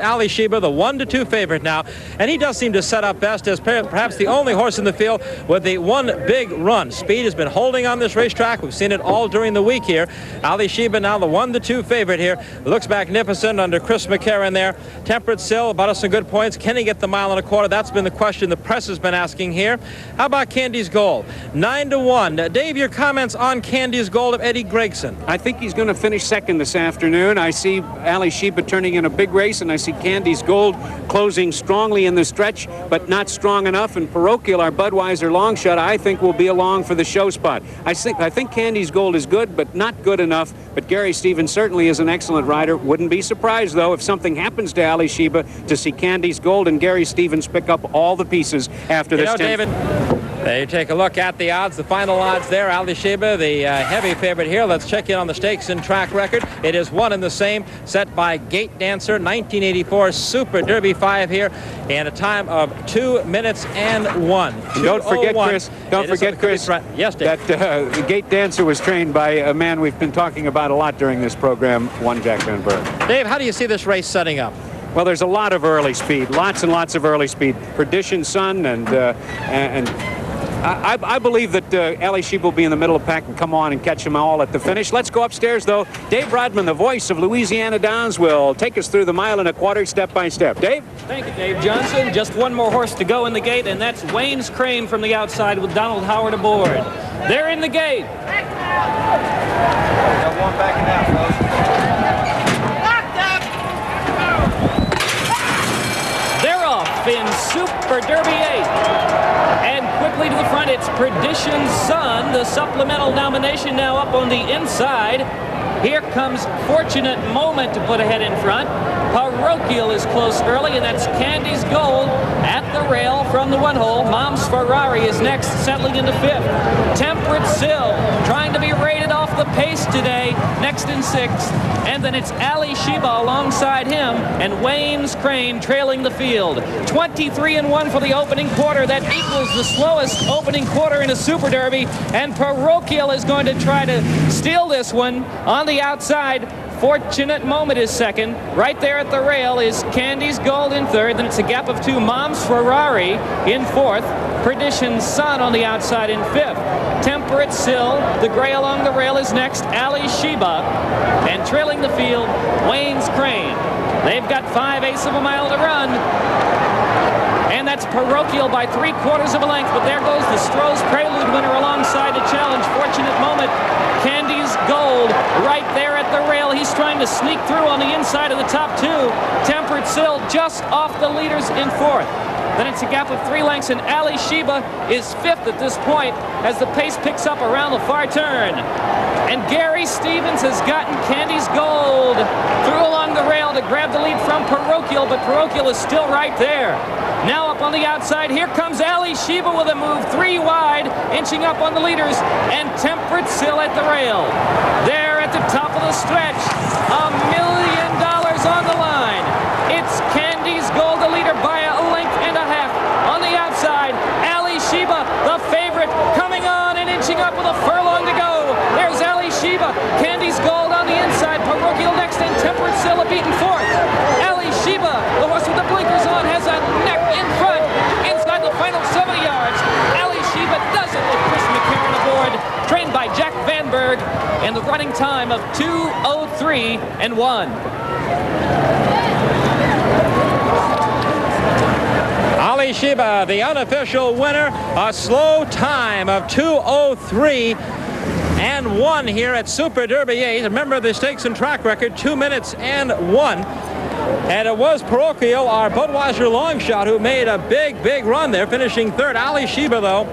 Alysheba, the 1-2 favorite now, and he does seem to set up best as perhaps the only horse in the field with the one big run. Speed has been holding on this racetrack. We've seen it all during the week here. Alysheba now the 1-2 favorite here. Looks magnificent under Chris McCarron there. Temperate Sill about us some good points. Can he get the 1.25 miles? That's been the question the press has been asking here. How about Candy's Gold? 9-1. Dave, your comments on Candy's Gold of Eddie Gregson? I think he's going to finish second this afternoon. I see Alysheba turning in a big race, and I see Candy's Gold closing strongly in the stretch, but not strong enough. And Parochial, our Budweiser long shot, I think will be along for the show spot. I think Candy's Gold is good, but not good enough. But Gary Stevens certainly is an excellent rider. Wouldn't be surprised, though, if something happens to Alysheba, to see Candy's Gold and Gary Stevens pick up all the pieces after this. David, there you take a look at the odds, the final odds there. Alysheba, the heavy favorite here. Let's check in on the stakes and track record. It is one and the same, set by Gate Dancer, 1984 Super Derby 5 here, and a time of 2 minutes and 1. Don't forget, Chris. Don't forget, Chris. Yes, Dave. That the Gate Dancer was trained by a man we've been talking about a lot during this program, one Jack Van Berg. Dave, how do you see this race setting up? Well, there's a lot of early speed, lots and lots of early speed. Perdition Sun and I believe that Alysheba will be in the middle of the pack and come on and catch them all at the finish. Let's go upstairs, though. Dave Rodman, the voice of Louisiana Downs, will take us through the 1.25 miles step by step. Dave? Thank you, Dave Johnson. Just one more horse to go in the gate, and that's Wayne's Crane from the outside with Donald Howard aboard. They're in the gate. Got one backing out, folks. They're off in Super Derby 8. And quickly to the front, it's Perdition Sun, the supplemental nomination now up on the inside. Here comes Fortunate Moment to put ahead in front. Parochial is close early, and that's Candy's Gold at the rail from the one hole. Mom's Ferrari is next, settling into fifth. Temperate Sill trying to be rated off the pace today, next in sixth. And then it's Alysheba alongside him, and Wayne's Crane trailing the field. 23-1 for the opening quarter. That equals the slowest opening quarter in a Super Derby. And Parochial is going to try to steal this one on the outside. Fortunate Moment is second. Right there at the rail is Candy's Gold in third. Then it's a gap of 2. Mom's Ferrari in fourth. Perdition Sun on the outside in fifth. Temperate Sill, the gray along the rail, is next. Alysheba. And trailing the field, Wayne's Crane. They've got 5/8 of a mile to run. And that's Parochial by 3/4 of a length. But there goes the Stroh's Prelude winner alongside to challenge Fortunate Moment. Candy's Gold right there at the rail. He's trying to sneak through on the inside of the top 2. Temperate Sill just off the leaders in fourth. Then it's a gap of 3 lengths, and Alysheba is fifth at this point as the pace picks up around the far turn. And Gary Stevens has gotten Candy's Gold through along the rail to grab the lead from Parochial, but Parochial is still right there. Now up on the outside, here comes Alysheba with a move 3 wide, inching up on the leaders, and Temperate Sill at the rail. There at the top of the stretch, $1 million on the line. It's Candy's Gold, the leader by a length and a half. On the outside, Alysheba, the favorite, coming on and inching up with a furlong to go. There's Alysheba, Candy's Gold on the inside, Parochial next, and Temperate Sill a beaten fourth. Alysheba, the horse with the blinkers on, has a neck in front, inside the final 70 yards. Alysheba does it with Chris McCarron aboard, trained by Jack Van Berg, and the running time of 2:03-1. Alysheba, the unofficial winner, a slow time of 2:03-1 here at Super Derby 8. Remember the stakes and track record, 2 minutes and 1. And it was Parochial, our Budweiser long shot, who made a big run there, finishing third. Alysheba, though,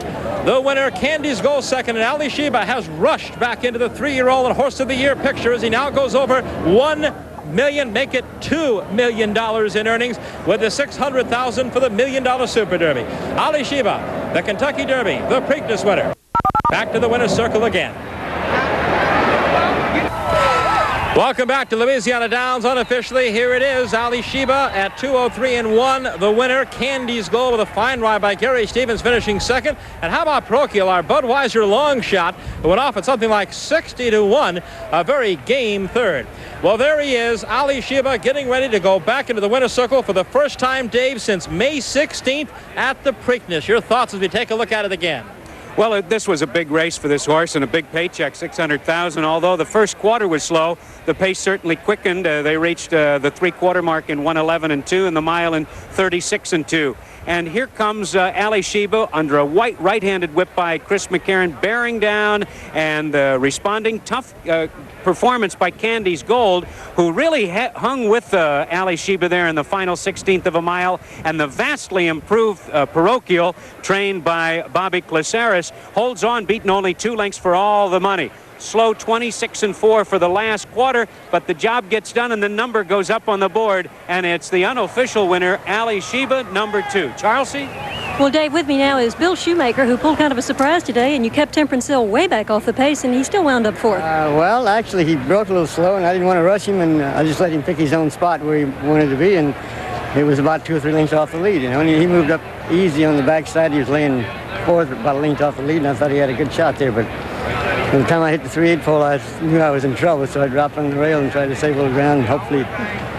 the winner. Candy's Gold second, and Alysheba has rushed back into the 3-year-old and Horse of the Year picture as he now goes over $1 million, make it $2 million in earnings with the $600,000 for the $1 million Super Derby. Alysheba, the Kentucky Derby, the Preakness winner. Back to the winner's circle again. Welcome back to Louisiana Downs unofficially. Here it is, Alysheba at 2:03.1, the winner. Candy's Gold with a fine ride by Gary Stevens finishing second. And how about Parochial, our Budweiser long shot, who went off at something like 60-1, a very game third. Well, there he is, Alysheba, getting ready to go back into the winner's circle for the first time, Dave, since May 16th at the Preakness. Your thoughts as we take a look at it again? Well, this was a big race for this horse and a big paycheck, $600,000. Although the first quarter was slow, the pace certainly quickened. They reached the three-quarter mark in 1:11.2 and the mile in 36.2. And here comes Alysheba under a white right-handed whip by Chris McCarron, bearing down and responding. Tough performance by Candy's Gold, who really hung with Alysheba there in the final 16th of a mile. And the vastly improved Parochial, trained by Bobby Clisaris, holds on, beaten only 2 lengths for all the money. Slow 26-4 for the last quarter, but the job gets done and the number goes up on the board, and it's the unofficial winner, Alysheba, number 2. Charlesy? Well, Dave, with me now is Bill Shoemaker, who pulled kind of a surprise today, and you kept Temperance Hill way back off the pace, and he still wound up fourth. Well, actually, he broke a little slow, and I didn't want to rush him, and I just let him pick his own spot where he wanted to be, and it was about 2 or 3 lengths off the lead, you know, and he moved up easy on the backside. He was laying fourth, about a length off the lead, and I thought he had a good shot there, but by the time I hit the 3/8 pole, I knew I was in trouble, so I dropped on the rail and tried to save a little ground, and hopefully,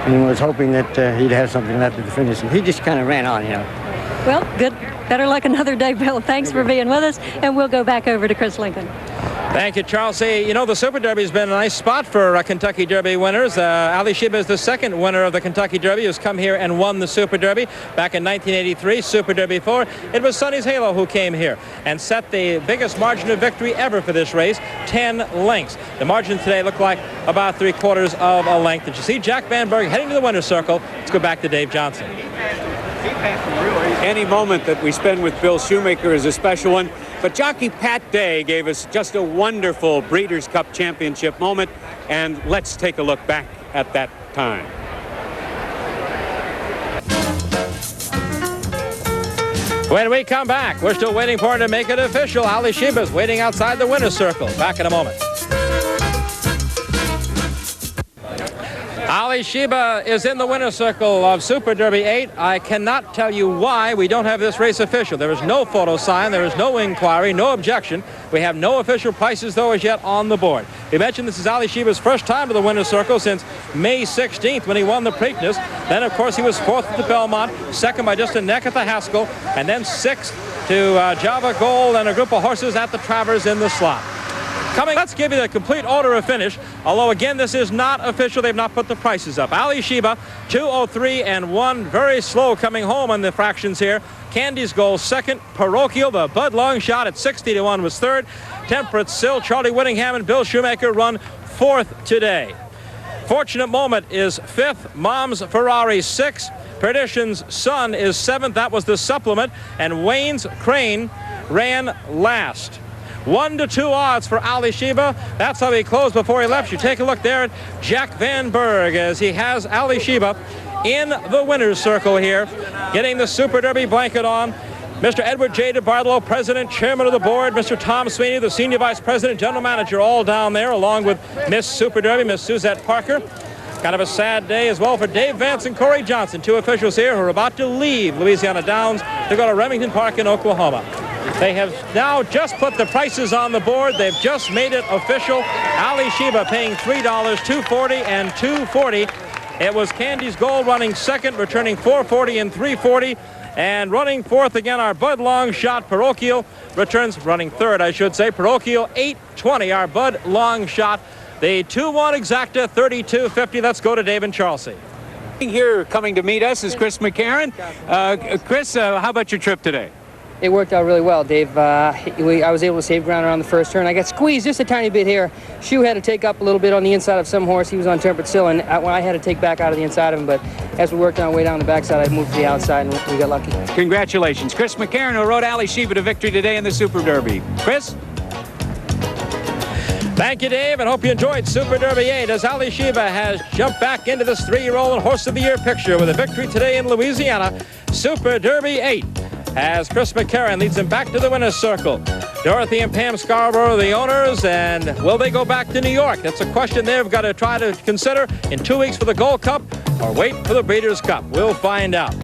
and was hoping that he'd have something left at the finish. And he just kind of ran on, you know. Well, good. Better luck another day, Bill. Thanks for being with us, and we'll go back over to Chris Lincoln. Thank you, Charles. You know, the Super Derby has been a nice spot for Kentucky Derby winners. Alysheba is the second winner of the Kentucky Derby, who's come here and won the Super Derby. Back in 1983, Super Derby 4, it was Sonny's Halo who came here and set the biggest margin of victory ever for this race, 10 lengths. The margin today looked like about 3/4 of a length. Did you see Jack Van Berg heading to the winner's circle? Let's go back to Dave Johnson. Any moment that we spend with Bill Shoemaker is a special one, but jockey Pat Day gave us just a wonderful Breeders' Cup Championship moment, and let's take a look back at that time. When we come back, we're still waiting for him to make it official. Alysheba's waiting outside the winner's circle. Back in a moment. Alysheba is in the winner's circle of Super Derby 8. I cannot tell you why we don't have this race official. There is no photo sign. There is no inquiry, no objection. We have no official prices, though, as yet on the board. We mentioned this is Alysheba's first time to the winner's circle since May 16th when he won the Preakness. Then, of course, he was fourth at the Belmont, second by just a neck at the Haskell, and then sixth to Java Gold and a group of horses at the Travers in the slot. Let's give you the complete order of finish, although again this is not official. They've not put the prices up. Alysheba 2:03.1, very slow coming home on the fractions here. Candy's Gold second. Parochial, the Bud Long shot at 60-1 was third. Temperance Hill, Charlie Whittingham and Bill Shoemaker run fourth today. Fortunate Moment is fifth. Mom's Ferrari sixth. Perdition's Son is seventh. That was the supplement. And Wayne's Crane ran last. 1-2 odds for Alysheba. That's how he closed before he left. You take a look there at Jack Van Berg as he has Alysheba in the winner's circle here, getting the Super Derby blanket on. Mr. Edward J. DeBartolo, president, chairman of the board. Mr. Tom Sweeney, the senior vice president, general manager, all down there, along with Miss Super Derby, Miss Suzette Parker. Kind of a sad day as well for Dave Vance and Corey Johnson, 2 officials here who are about to leave Louisiana Downs to go to Remington Park in Oklahoma. They have now just put the prices on the board. They've just made it official. Alysheba paying $3, $2.40 and $2.40. It was Candy's Gold running second, returning $4.40 and $3.40. And running fourth again, our Bud Long shot, Parochial, returns running third, I should say. Parochial, $8.20, our Bud Long shot. The 2-1 exacta, $32.50. Let's go to Dave and Charlesy. Here coming to meet us is Chris McCarron. Chris, how about your trip today? It worked out really well, Dave. I was able to save ground around the first turn. I got squeezed just a tiny bit here. Shoe had to take up a little bit on the inside of some horse. He was on Temperance Hill, and I had to take back out of the inside of him. But as we worked our way down the backside, I moved to the outside, and we got lucky. Congratulations. Chris McCarron, who rode Alysheba to victory today in the Super Derby. Chris? Thank you, Dave, and hope you enjoyed Super Derby 8 as Alysheba has jumped back into this 3-year-old Horse of the Year picture with a victory today in Louisiana. Super Derby 8. as Chris McCarron leads them back to the winner's circle. Dorothy and Pam Scarborough are the owners, and will they go back to New York? That's a question they've got to try to consider in 2 weeks for the Gold Cup or wait for the Breeders' Cup. We'll find out.